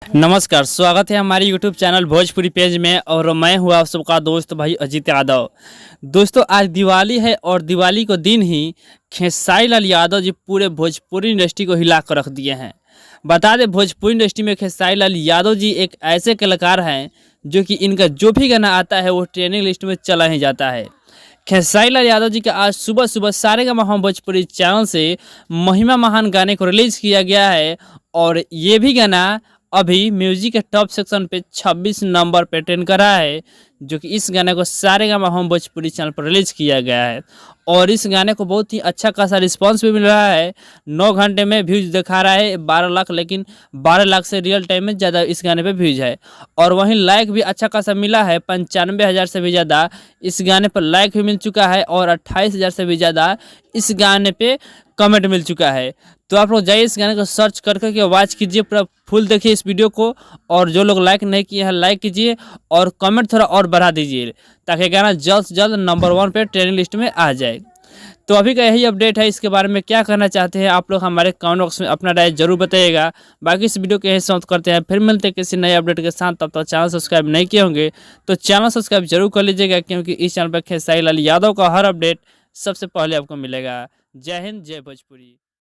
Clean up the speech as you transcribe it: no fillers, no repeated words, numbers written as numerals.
नमस्कार, स्वागत है हमारे YouTube चैनल भोजपुरी पेज में। और मैं हूँ आप सबका दोस्त भाई अजीत यादव। दोस्तों, आज दिवाली है और दिवाली को दिन ही खेसारी लाल यादव जी पूरे भोजपुरी इंडस्ट्री को हिला कर रख दिए हैं। बता दें, भोजपुरी इंडस्ट्री में खेसारी लाल यादव जी एक ऐसे कलाकार हैं जो कि इनका जो भी गाना आता है वो ट्रेंडिंग लिस्ट में चला ही जाता है। खेसारी लाल यादव जी का आज सुबह सुबह सारेगामा भोजपुरी चैनल से महिमा महान गाने को रिलीज़ किया गया है और ये भी गाना अभी म्यूजिक के टॉप सेक्शन पे 26 नंबर पे ट्रेंड कर रहा है, जो कि इस गाने को सारेगामा भोजपुरी चैनल पर रिलीज किया गया है। और इस गाने को बहुत ही अच्छा खासा रिस्पांस भी मिल रहा है। 9 घंटे में व्यूज दिखा रहा है 12 लाख, लेकिन 12 लाख से रियल टाइम में ज़्यादा इस गाने पे व्यूज है। और वहीं लाइक भी अच्छा खासा मिला है, 95,000 से भी ज़्यादा इस गाने पर लाइक भी मिल चुका है और 28,000 से भी ज़्यादा इस गाने पे कमेंट मिल चुका है। तो आप लोग जाइए इस गाने को सर्च कर करके वॉच कीजिए, पूरा फुल देखिए इस वीडियो को। और जो लोग लाइक नहीं किए हैं लाइक कीजिए और कमेंट थोड़ा और बढ़ा दीजिए ताकि गाना जल्द से जल्द नंबर 1 पे ट्रेंडिंग लिस्ट में आ जाए। तो अभी का यही अपडेट है। इसके बारे में क्या कहना चाहते हैं आप लोग हमारे कमेंट बॉक्स में अपना राय जरूर बताइएगा। बाकी इस वीडियो के यही समाप्त करते हैं, फिर मिलते हैं किसी नए अपडेट के साथ। तब तक चैनल सब्सक्राइब नहीं किए होंगे तो चैनल सब्सक्राइब जरूर कर लीजिएगा, क्योंकि इस चैनल पर खेसारी लाल यादव का हर अपडेट सबसे पहले आपको मिलेगा। जय हिंद, जय भोजपुरी।